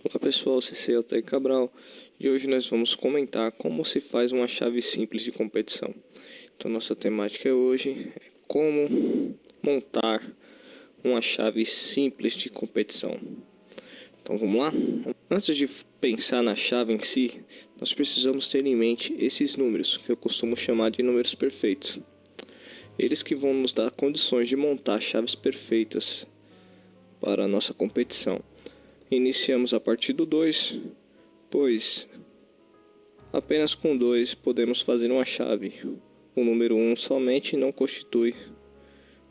Olá pessoal, CC Altair Cabral, e hoje nós vamos comentar como se faz uma chave simples de competição. Então nossa temática hoje é como montar uma chave simples de competição. Então vamos lá? Antes de pensar na chave em si, nós precisamos ter em mente esses números, que eu costumo chamar de números perfeitos. Eles que vão nos dar condições de montar chaves perfeitas para a nossa competição. Iniciamos a partir do 2, pois apenas com 2 podemos fazer uma chave. O número 1 somente não constitui.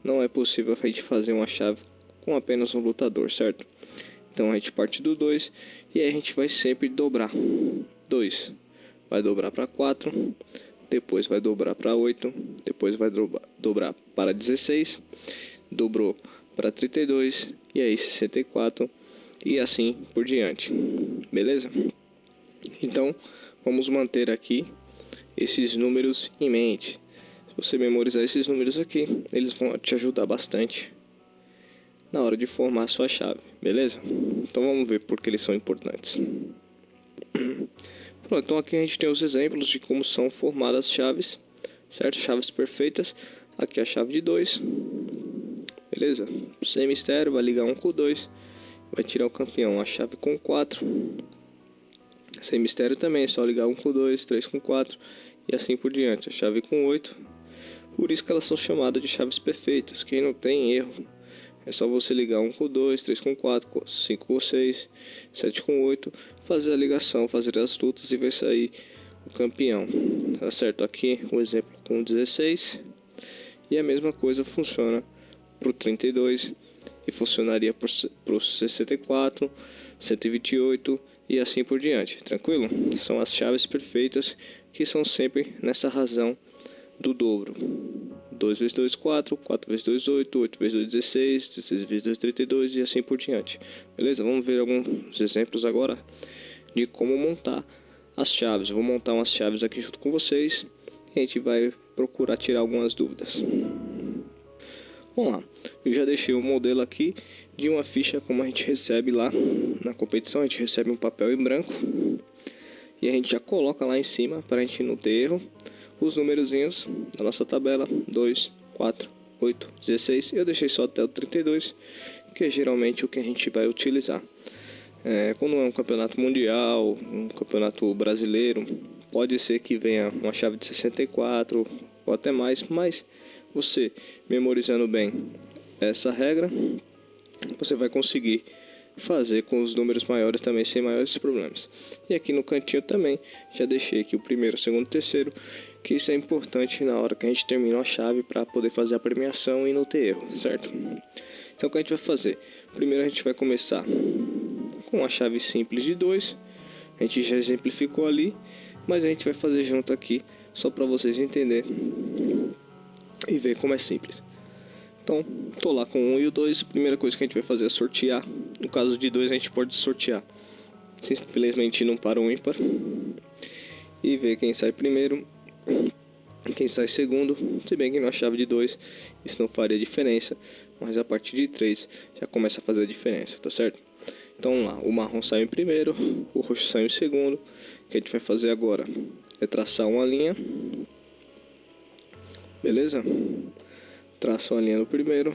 Não é possível a gente fazer uma chave com apenas um lutador, certo? Então a gente parte do 2 e aí a gente vai sempre dobrar. 2 vai dobrar para 4, depois vai dobrar para 8, depois vai dobrar para 16, dobrou para 32 e aí 64 e assim por diante. Beleza? Então vamos manter aqui esses números em mente. Se você memorizar esses números aqui, eles vão te ajudar bastante na hora de formar a sua chave, beleza? Então vamos ver por que eles são importantes. Pronto, então aqui a gente tem os exemplos de como são formadas as chaves, certo? Chaves perfeitas. Aqui a chave de 2, beleza? Sem mistério, vai ligar 1 com 2, vai tirar o campeão. A chave com 4, sem mistério também, é só ligar 1 com 2, 3 com 4 e assim por diante. A chave com 8, por isso que elas são chamadas de chaves perfeitas, que não tem erro. É só você ligar 1 com 2, 3 com 4, 5 com 6, 7 com 8, fazer a ligação, fazer as lutas e vai sair o campeão. Tá certo? Aqui o exemplo com 16. E a mesma coisa funciona para o 32 e funcionaria para o 64, 128 e assim por diante. Tranquilo? São as chaves perfeitas que são sempre nessa razão do dobro. 2 vezes 2, 4, 4 vezes 2, 8, 8 vezes 2, 16, 16 vezes 2, 32 e assim por diante. Beleza? Vamos ver alguns exemplos agora de como montar as chaves. Eu vou montar umas chaves aqui junto com vocês e a gente vai procurar tirar algumas dúvidas. Vamos lá. Eu já deixei o modelo aqui de uma ficha como a gente recebe lá na competição. A gente recebe um papel em branco e a gente já coloca lá em cima para a gente não ter erro os numerozinhos da nossa tabela, 2, 4, 8, 16, eu deixei só até o 32, que é geralmente o que a gente vai utilizar. Quando é um campeonato mundial, um campeonato brasileiro, pode ser que venha uma chave de 64 ou até mais, mas você memorizando bem essa regra, você vai conseguir fazer com os números maiores também sem maiores problemas. E aqui no cantinho também já deixei aqui o primeiro, segundo, terceiro, que isso é importante na hora que a gente termina a chave para poder fazer a premiação e não ter erro, certo? Então o que a gente vai fazer? Primeiro a gente vai começar com uma chave simples de 2. A gente já exemplificou ali, mas a gente vai fazer junto aqui só para vocês entenderem e ver como é simples. Então, estou lá com o 1 e o 2, a primeira coisa que a gente vai fazer é sortear. No caso de 2 a gente pode sortear simplesmente num par ou ímpar e ver quem sai primeiro, quem sai segundo. Se bem que na chave de 2 isso não faria diferença, mas a partir de 3 já começa a fazer a diferença, tá certo? Então vamos lá, o marrom sai em primeiro, o roxo sai em segundo. O que a gente vai fazer agora é traçar uma linha, beleza? Traça uma linha no primeiro,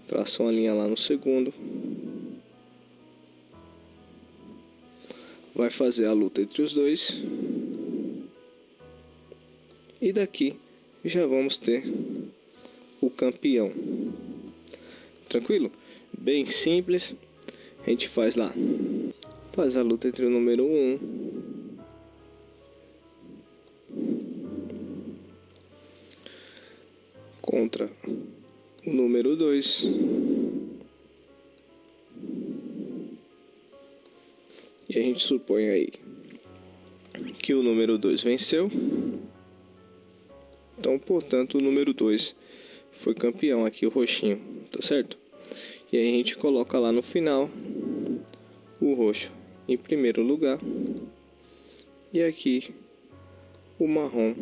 traça uma linha lá no segundo, vai fazer a luta entre os dois e daqui já vamos ter o campeão. Tranquilo? Bem simples. A gente faz lá, faz a luta entre o número 1 contra o número 2 e a gente supõe aí que o número 2 venceu, então portanto o número 2 foi campeão, aqui o roxinho, tá certo? E aí a gente coloca lá no final o roxo em primeiro lugar e aqui o marrom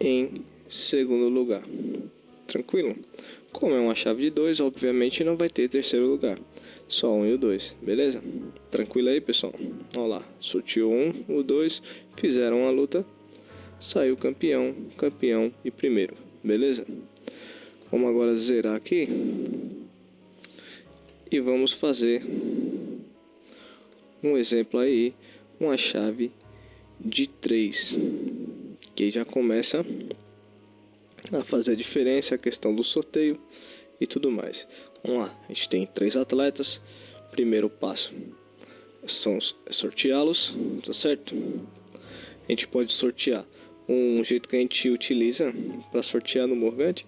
em segundo lugar. Tranquilo? Como é uma chave de 2, obviamente não vai ter terceiro lugar. só 1 e o 2, beleza? Tranquilo aí, pessoal? Olha lá, sorteou 1, o 2, fizeram a luta, saiu campeão, campeão e primeiro, beleza? Vamos agora zerar aqui e vamos fazer um exemplo aí, uma chave de 3, que já começa a fazer a diferença, a questão do sorteio e tudo mais. Vamos lá, a gente tem 3 atletas. Primeiro passo são sorteá-los, tá certo? A gente pode sortear. Um jeito que a gente utiliza para sortear no Morgante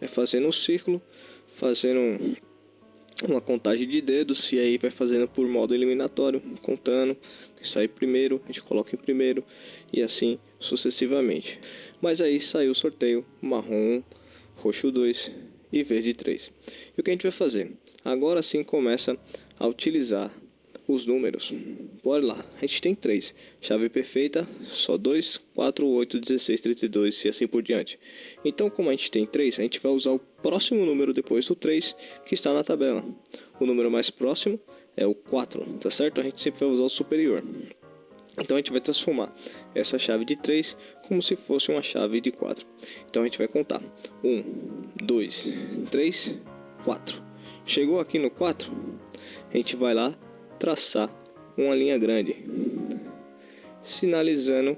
é fazendo um círculo, fazendo uma contagem de dedos, e aí vai fazendo por modo eliminatório, contando que sai primeiro, a gente coloca em primeiro e assim sucessivamente. Mas aí saiu o sorteio: marrom 1, roxo 2 e verde 3. E o que a gente vai fazer? Agora sim começa a utilizar os números. Bora lá, a gente tem 3, chave perfeita, só 2, 4, 8, 16, 32 e assim por diante. Então, como a gente tem 3, a gente vai usar o próximo número depois do 3 que está na tabela. O número mais próximo é o 4, tá certo? A gente sempre vai usar o superior. Então a gente vai transformar essa chave de 3 como se fosse uma chave de 4. Então a gente vai contar 1, 2, 3, 4. Chegou aqui no 4, a gente vai lá traçar uma linha grande, sinalizando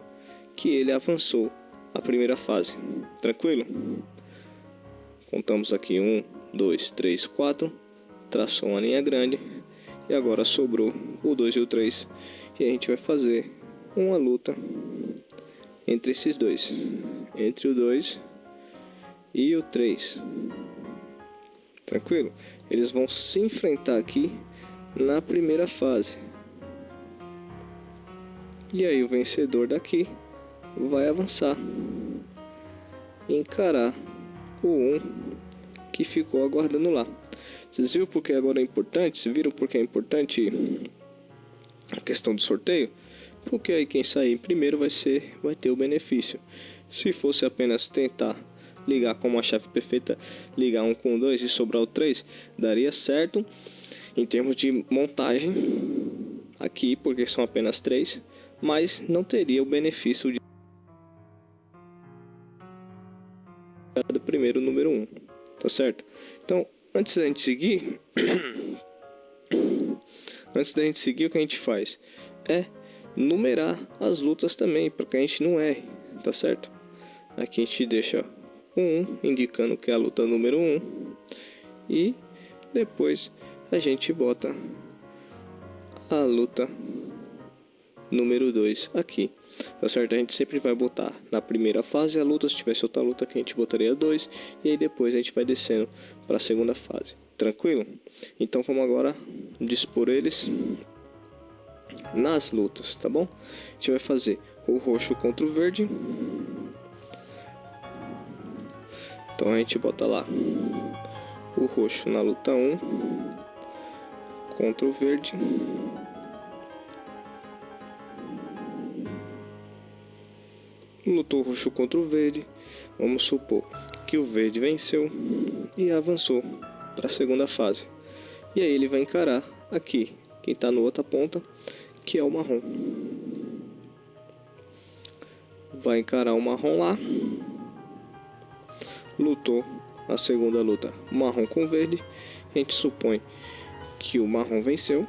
que ele avançou a primeira fase. Tranquilo? Contamos aqui 1, 2, 3, 4. Traçou uma linha grande. E agora sobrou o 2 e o 3. E a gente vai fazer uma luta entre esses dois. Entre o 2 e o 3. Tranquilo? Eles vão se enfrentar aqui na primeira fase. E aí o vencedor daqui vai avançar e encarar o 1 que ficou aguardando lá. Vocês viram porque agora é importante? Vocês viram porque é importante a questão do sorteio? Porque aí quem sair primeiro vai ter o benefício. Se fosse apenas tentar ligar com uma chave perfeita, ligar 1 com 2 e sobrar o 3, daria certo em termos de montagem aqui, porque são apenas 3, mas não teria o benefício de do primeiro número 1, tá certo? Então, antes da gente seguir, o que a gente faz é numerar as lutas também, para que a gente não erre, tá certo? Aqui a gente deixa o 1, indicando que é a luta número 1, e depois a gente bota a luta número 2 aqui, tá certo? A gente sempre vai botar na primeira fase a luta, se tivesse outra luta que a gente botaria 2, e aí depois a gente vai descendo para a segunda fase, tranquilo? Então vamos agora dispor eles nas lutas, tá bom? A gente vai fazer o roxo contra o verde. Então a gente bota lá o roxo na luta 1 contra o verde. Lutou o roxo contra o verde. Vamos supor que o verde venceu e avançou para a segunda fase. E aí ele vai encarar aqui quem está na outra ponta, que é o marrom. Vai encarar o marrom lá. Lutou a segunda luta marrom com verde. A gente supõe que o marrom venceu,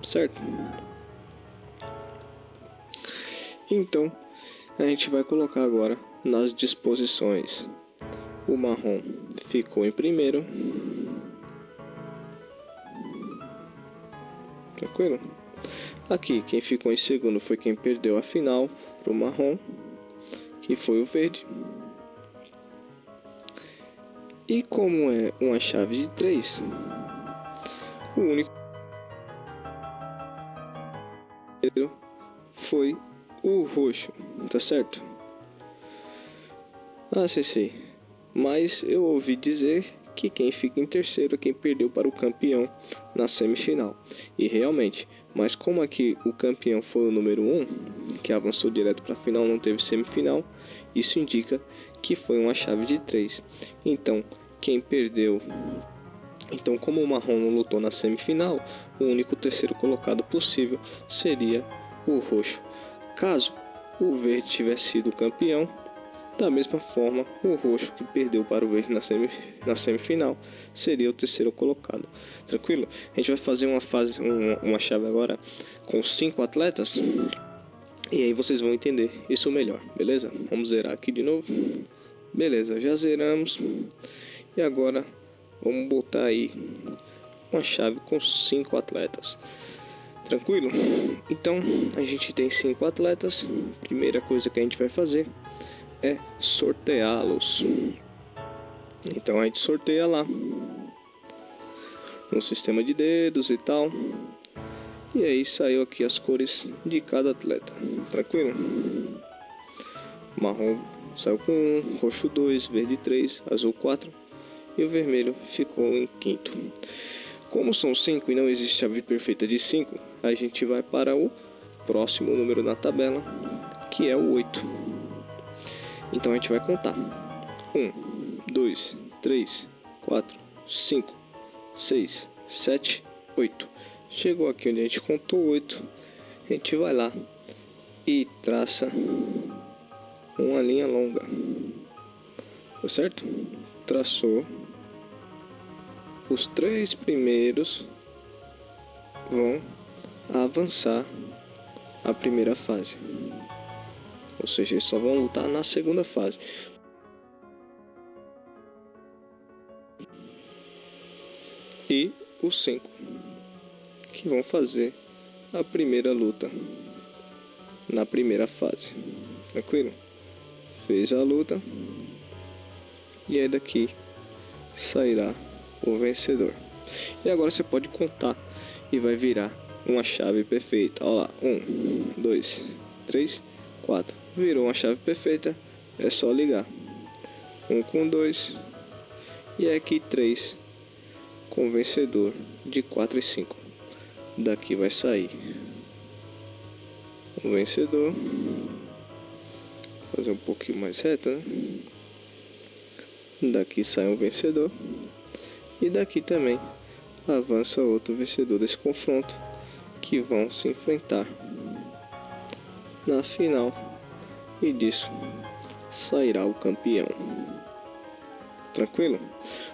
certo? Então a gente vai colocar agora nas disposições. O marrom ficou em primeiro, tranquilo? Aqui quem ficou em segundo foi quem perdeu a final para o marrom, que foi o verde. E como é uma chave de 3, o único foi o roxo, tá certo? Ah, sim. Mas eu ouvi dizer que quem fica em terceiro é quem perdeu para o campeão na semifinal. E realmente, mas como aqui o campeão foi o número 1, que avançou direto para a final, não teve semifinal, isso indica que foi uma chave de 3. Então, quem perdeu Então, como o marrom não lutou na semifinal, o único terceiro colocado possível seria o roxo. Caso o verde tivesse sido campeão, da mesma forma, o roxo que perdeu para o verde na semifinal seria o terceiro colocado. Tranquilo? A gente vai fazer uma chave agora com 5 atletas. E aí vocês vão entender isso melhor, beleza? Vamos zerar aqui de novo. Beleza, já zeramos. E agora vamos botar aí uma chave com 5 atletas. Tranquilo? Então a gente tem 5 atletas. Primeira coisa que a gente vai fazer é sorteá-los. Então a gente sorteia lá no sistema de dedos e tal. E aí saiu aqui as cores de cada atleta. Tranquilo? Marrom saiu com 1, roxo 2, verde 3, azul 4 e o vermelho ficou em quinto. Como são 5 e não existe chave perfeita de 5, a gente vai para o próximo número na tabela, que é o 8. Então a gente vai contar: 1, 2, 3, 4, 5, 6, 7, 8. Chegou aqui onde a gente contou 8, a gente vai lá e traça uma linha longa, tá certo? Traçou, os 3 primeiros vão avançar a primeira fase, ou seja, eles só vão lutar na segunda fase. E os 5 que vão fazer a primeira luta na primeira fase. Tranquilo? Fez a luta e aí daqui sairá o vencedor. E agora você pode contar e vai virar uma chave perfeita. Olha lá, 1, 2, 3, 4. Virou uma chave perfeita, é só ligar. 1 com 2 e aqui 3 com o vencedor de 4 e 5. Daqui vai sair o vencedor. Fazer um pouquinho mais reto, né? Daqui sai um vencedor. E daqui também avança outro vencedor desse confronto, que vão se enfrentar na final. E disso sairá o campeão. Tranquilo?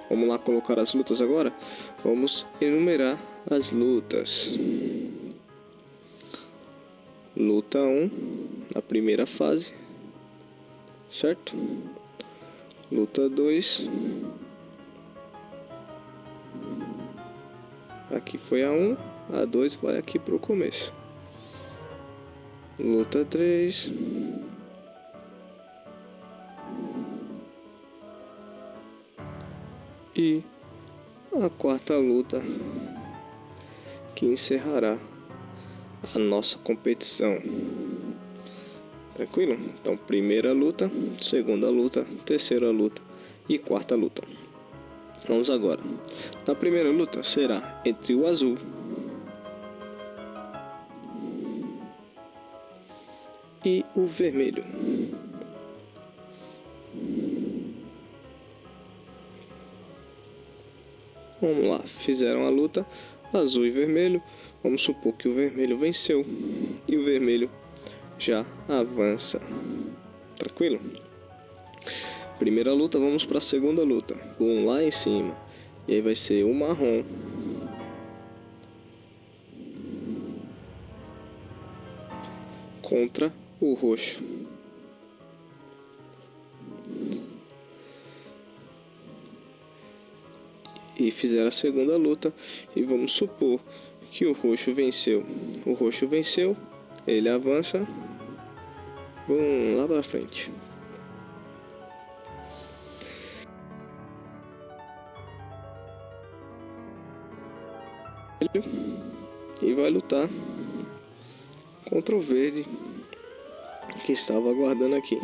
Vamos lá colocar as lutas agora? Vamos enumerar as lutas. Luta 1 na primeira fase, certo? Luta 2. Aqui foi a 1, a 2 vai aqui para o começo. Luta 3. E a quarta luta, que encerrará a nossa competição. Tranquilo? Então, primeira luta, segunda luta, terceira luta e quarta luta. Vamos agora. Na primeira luta será entre o azul e o vermelho. Vamos lá, fizeram a luta azul e vermelho. Vamos supor que o vermelho venceu e o vermelho já avança. Tranquilo? Primeira luta, vamos para a segunda luta. Um lá em cima. E aí vai ser o marrom contra o roxo. E fizeram a segunda luta. E vamos supor que o roxo venceu. O roxo venceu. Ele avança. Vamos lá para frente. E vai lutar contra o verde, que estava aguardando aqui.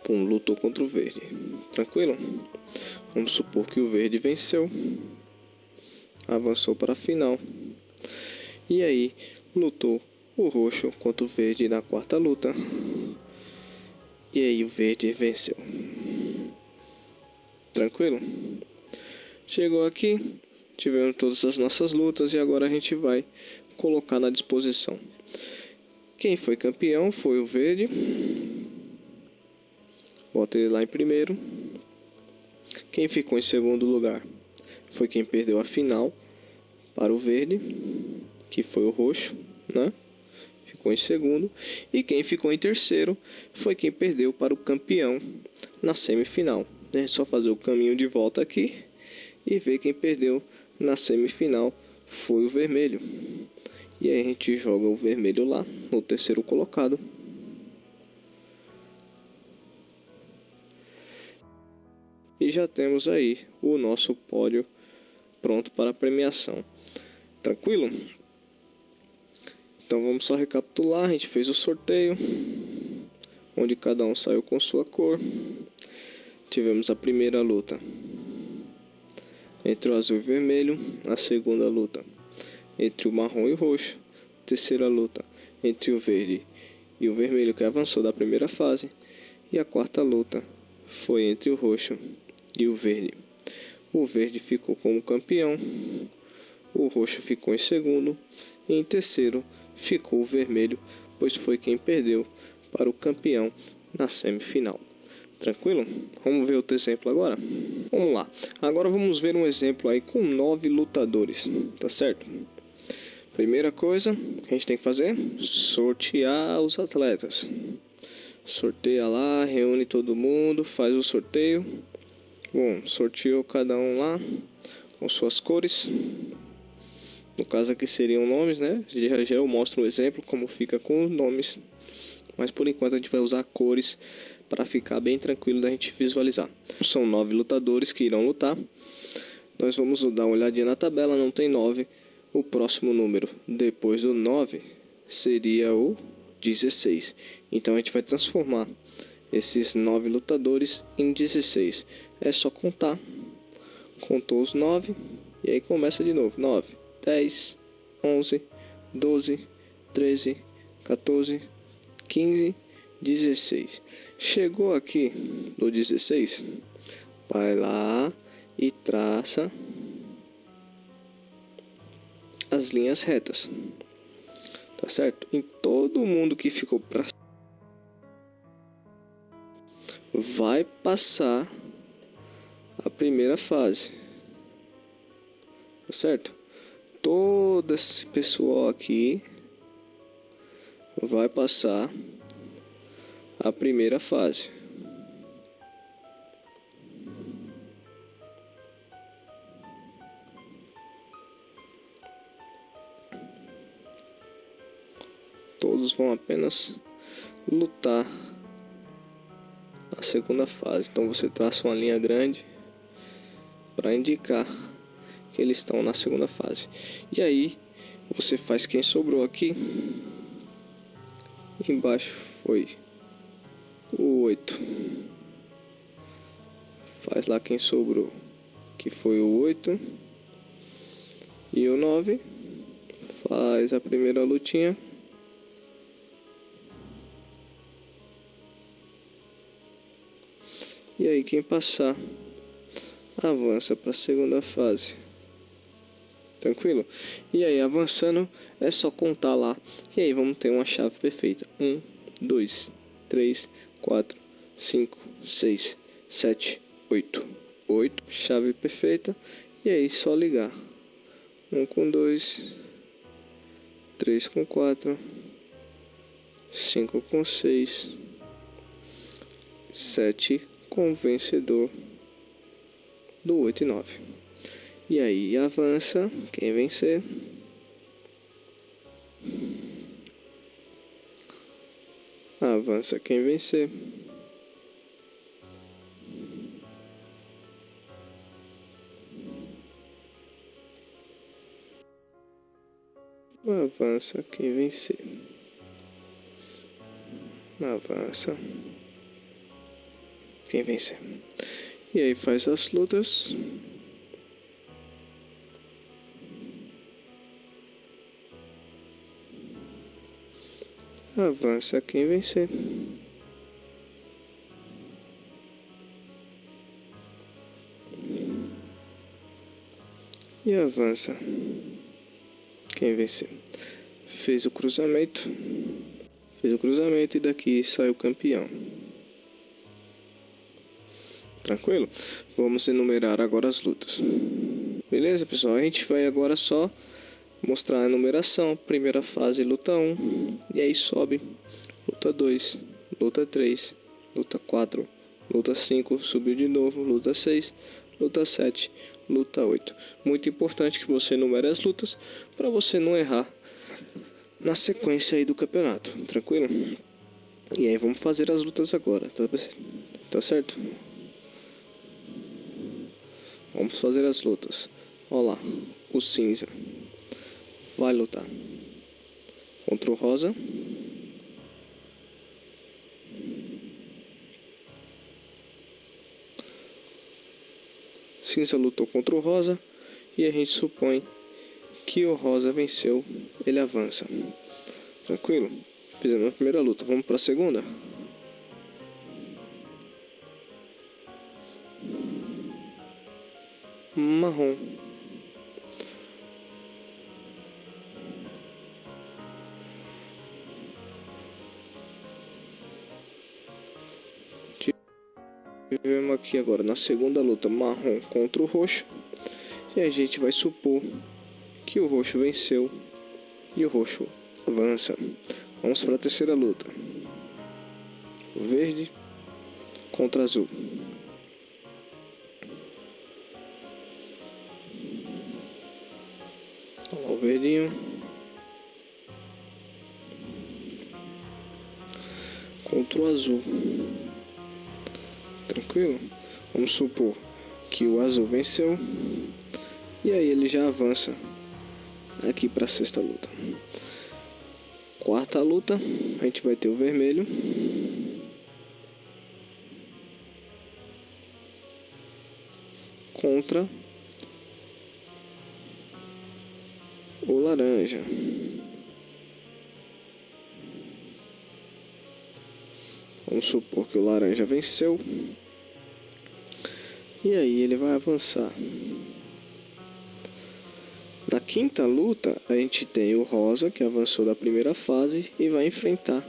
Pum, lutou contra o verde. Tranquilo? Vamos supor que o verde venceu. Avançou para a final. E aí lutou o roxo contra o verde na quarta luta. E aí o verde venceu. Tranquilo? Chegou aqui, tivemos todas as nossas lutas e agora a gente vai colocar na disposição. Quem foi campeão foi o verde. Bota ele lá em primeiro. Quem ficou em segundo lugar foi quem perdeu a final para o verde, que foi o roxo, né? Ficou em segundo. E quem ficou em terceiro foi quem perdeu para o campeão na semifinal. É só fazer o caminho de volta aqui e ver quem perdeu na semifinal foi o vermelho. E aí a gente joga o vermelho lá no terceiro colocado. E já temos aí o nosso pódio pronto para a premiação. Tranquilo? Então vamos só recapitular. A gente fez o sorteio, onde cada um saiu com sua cor. Tivemos a primeira luta entre o azul e o vermelho. A segunda luta entre o marrom e o roxo. Terceira luta entre o verde e o vermelho, que avançou da primeira fase. E a quarta luta foi entre o roxo e o verde. O verde ficou como campeão. O roxo ficou em segundo. E em terceiro ficou o vermelho, pois foi quem perdeu para o campeão na semifinal. Tranquilo? Vamos ver outro exemplo agora? Vamos lá. Agora vamos ver um exemplo aí com 9 lutadores. Tá certo? Primeira coisa que a gente tem que fazer: sortear os atletas. Sorteia lá, reúne todo mundo, faz o sorteio. Bom, sorteou cada um lá com suas cores. No caso aqui seriam nomes, né? Já eu mostro um exemplo como fica com os nomes. Mas por enquanto a gente vai usar cores para ficar bem tranquilo da gente visualizar. São 9 lutadores que irão lutar. Nós vamos dar uma olhadinha na tabela, não tem 9. O próximo número depois do 9 seria o 16. Então a gente vai transformar esses 9 lutadores em 16. É só contar. Contou os 9 e aí começa de novo. 9, 10, 11, 12, 13, 14, 15, 16. Chegou aqui no 16, vai lá e traça as linhas retas. Tá certo? Em todo mundo que ficou pra vai passar a primeira fase. Tá certo? Todo esse pessoal aqui vai passar a primeira fase. Todos vão apenas lutar na segunda fase. Então você traça uma linha grande para indicar que eles estão na segunda fase. E aí você faz quem sobrou aqui. Embaixo foi o 8. Faz lá quem sobrou, que foi o 8. E o 9. Faz a primeira lutinha. E aí quem passar avança para a segunda fase. Tranquilo? E aí avançando é só contar lá. E aí vamos ter uma chave perfeita. 1, 2, 3, 4, 5, 6, 7, 8. 8, chave perfeita. E aí só ligar. 1 com 2, 3 com 4, 5 com 6, 7 com o vencedor do 8 e 9. E aí avança quem vencer. Avança quem vencer. Avança quem vencer. Avança quem vencer. E aí faz as lutas. Avança quem vencer. e avança quem vencer. Fez o cruzamento e daqui sai o campeão. Tranquilo? Vamos enumerar agora as lutas. Beleza, pessoal? A gente vai agora só mostrar a numeração. Primeira fase, luta 1. E aí sobe. Luta 2, luta 3, luta 4, luta 5, subiu de novo, luta 6, luta 7, luta 8. Muito importante que você enumere as lutas para você não errar na sequência aí do campeonato. Tranquilo? E aí vamos fazer as lutas agora. Tá certo? Vamos fazer as lutas. Olha lá, o cinza vai lutar contra o rosa. Cinza lutou contra o rosa e a gente supõe que o rosa venceu, ele avança. Tranquilo? Fizemos a primeira luta, vamos para a segunda? Marrom. Tivemos aqui agora na segunda luta marrom contra o roxo. E a gente vai supor que o roxo venceu e o roxo avança. Vamos para a terceira luta. Verde contra azul. Olha lá o verdinho contra o azul. Tranquilo? Vamos supor que o azul venceu. E aí ele já avança aqui para a sexta luta. Quarta luta, a gente vai ter o vermelho contra o laranja. Vamos supor que o laranja venceu. E aí ele vai avançar. Na quinta luta, a gente tem o rosa, que avançou da primeira fase e vai enfrentar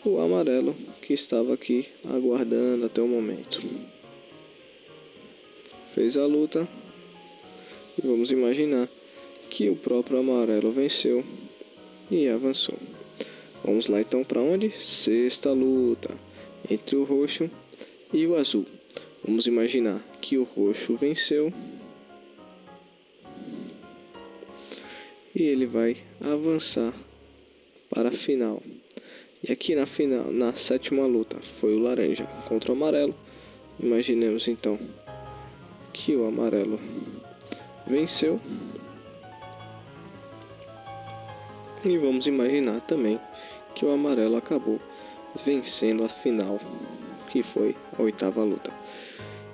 o amarelo, que estava aqui aguardando até o momento. Fez a luta e vamos imaginar que o próprio amarelo venceu e avançou. Vamos lá então para onde? Sexta luta entre o roxo e o azul. Vamos imaginar que o roxo venceu e ele vai avançar para a final. E aqui na final, na sétima luta, foi o laranja contra o amarelo. Imaginemos então que o amarelo venceu. E vamos imaginar também que o amarelo acabou vencendo a final, que foi a oitava luta.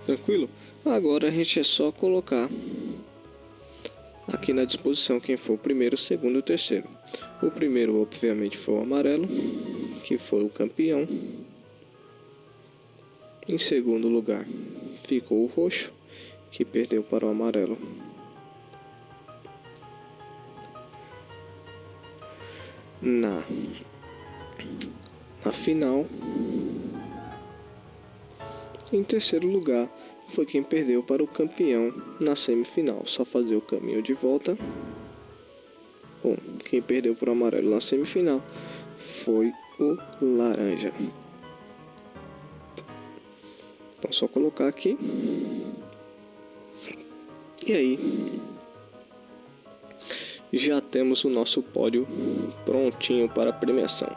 Tranquilo? Agora a gente é só colocar aqui na disposição quem for o primeiro, o segundo e o terceiro. O primeiro, obviamente, foi o amarelo, que foi o campeão. Em segundo lugar, ficou o roxo, que perdeu para o amarelo. Na final, em terceiro lugar, foi quem perdeu para o campeão na semifinal. Só fazer o caminho de volta. Bom, quem perdeu para o amarelo na semifinal foi o laranja. Então só colocar aqui. E aí já temos o nosso pódio prontinho para a premiação.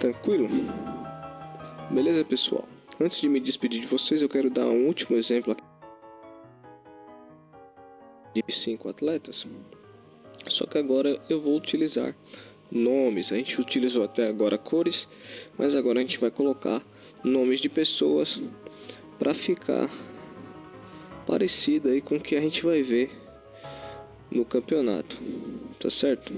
Tranquilo? Beleza, pessoal? Antes de me despedir de vocês, eu quero dar um último exemplo aqui de 5 atletas. Só que agora eu vou utilizar nomes. A gente utilizou até agora cores, mas agora a gente vai colocar nomes de pessoas para ficar parecido aí com o que a gente vai ver no campeonato. Tá certo?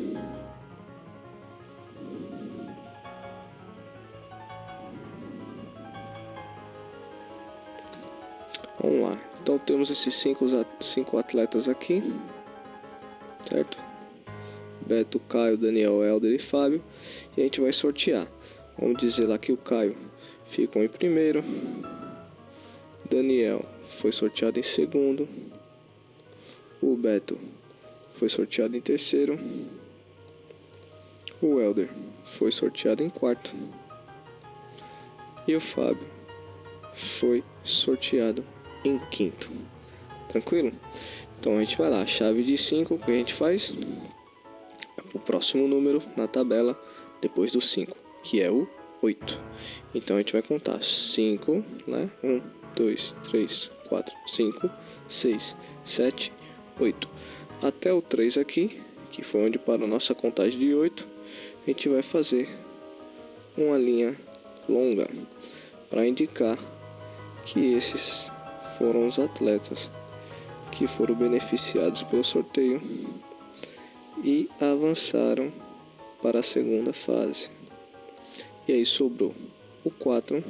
Vamos lá. Então temos esses cinco atletas aqui, certo? Beto, Caio, Daniel, Helder e Fábio. E a gente vai sortear. Vamos dizer lá que o Caio ficou em primeiro, Daniel foi sorteado em segundo, o Beto foi sorteado em terceiro, o Helder foi sorteado em quarto e o Fábio foi sorteado em quinto. Tranquilo? Então a gente vai lá, a chave de 5, o que a gente faz? O próximo número na tabela depois do 5, que é o 8. Então a gente vai contar 5, né? 1, 2, 3, 4, 5, 6, 7, 8. Até o 3 aqui, que foi onde parou a nossa contagem de 8, a gente vai fazer uma linha longa para indicar que esses foram os atletas que foram beneficiados pelo sorteio e avançaram para a segunda fase. E aí sobrou o 4,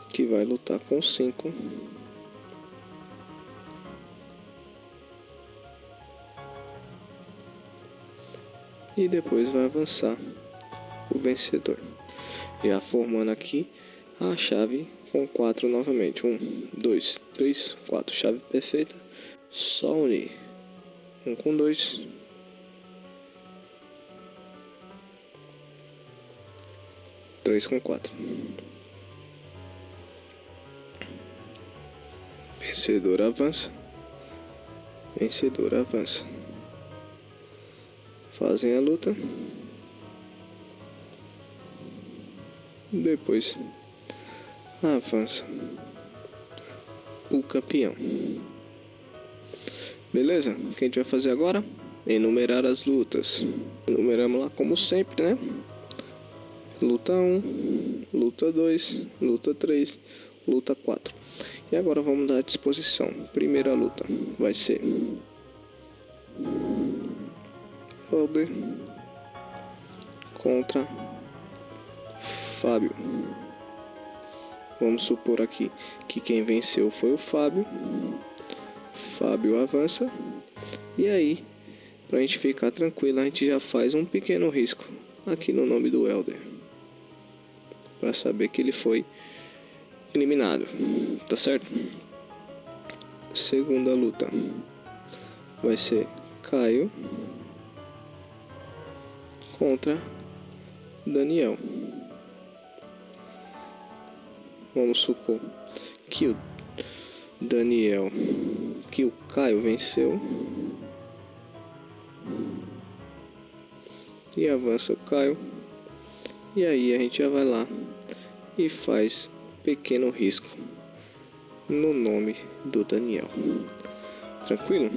que vai lutar com o 5, e depois vai avançar o vencedor, já formando aqui a chave com 4 novamente. 1, 2, 3, 4, chave perfeita. Só unir 1 com 2, 3 com 4. Vencedor avança, vencedor avança. Fazem a luta, depois avança o campeão. Beleza? O que a gente vai fazer agora? Enumerar as lutas. Enumeramos lá como sempre, né? Luta 1, luta 2, luta 3, luta 4. E agora vamos dar a disposição. Primeira luta vai ser Helder contra Fábio. Vamos supor aqui que quem venceu foi o Fábio. Fábio avança. E aí, pra gente ficar tranquilo, a gente já faz um pequeno risco aqui no nome do Helder, para saber que ele foi eliminado. Tá certo? Segunda luta vai ser Caio contra Daniel. Vamos supor que o Daniel, que o Caio venceu, e avança o Caio. E aí a gente já vai lá e faz pequeno risco no nome do Daniel. Tranquilo?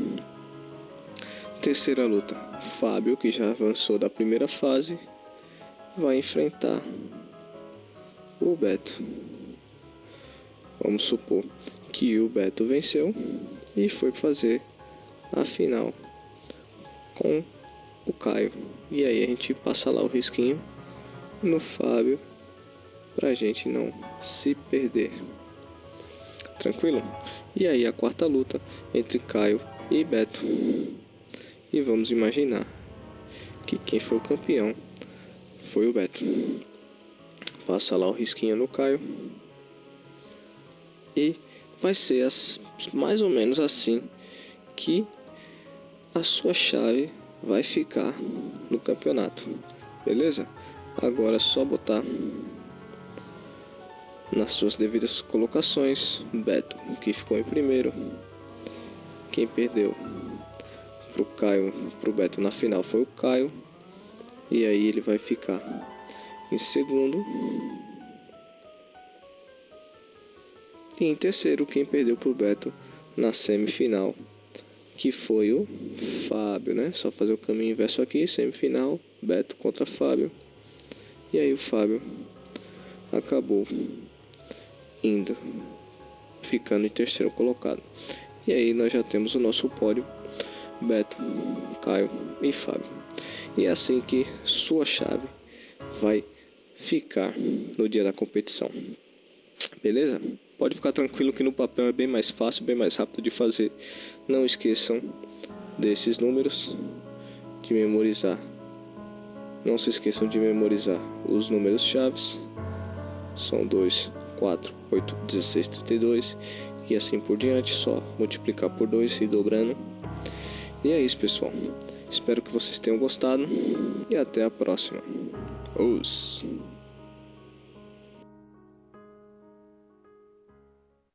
Terceira luta, Fábio, que já avançou da primeira fase, vai enfrentar o Beto. Vamos supor que o Beto venceu e foi fazer a final com o Caio. E aí a gente passa lá o risquinho no Fábio pra gente não se perder. Tranquilo? E aí a quarta luta entre Caio e Beto. E vamos imaginar que quem foi o campeão foi o Beto. Passa lá o risquinho no Caio. E vai ser mais ou menos assim que a sua chave vai ficar no campeonato. Beleza? Agora é só botar nas suas devidas colocações. Beto, que ficou em primeiro. Quem perdeu pro Beto na final foi o Caio. E aí ele vai ficar em segundo. E em terceiro, quem perdeu pro Beto na semifinal, que foi o Fábio, né? Só fazer o caminho inverso aqui, semifinal, Beto contra Fábio. E aí o Fábio acabou ficando em terceiro colocado. E aí nós já temos o nosso pódio: Beto, Caio e Fábio. E é assim que sua chave vai ficar no dia da competição. Beleza? Pode ficar tranquilo que no papel é bem mais fácil, bem mais rápido de fazer. Não esqueçam desses números, de memorizar. Não se esqueçam de memorizar os números chaves. São 2, 4, 8, 16, 32 e assim por diante. Só multiplicar por 2 e dobrando. E é isso, pessoal. Espero que vocês tenham gostado e até a próxima. Os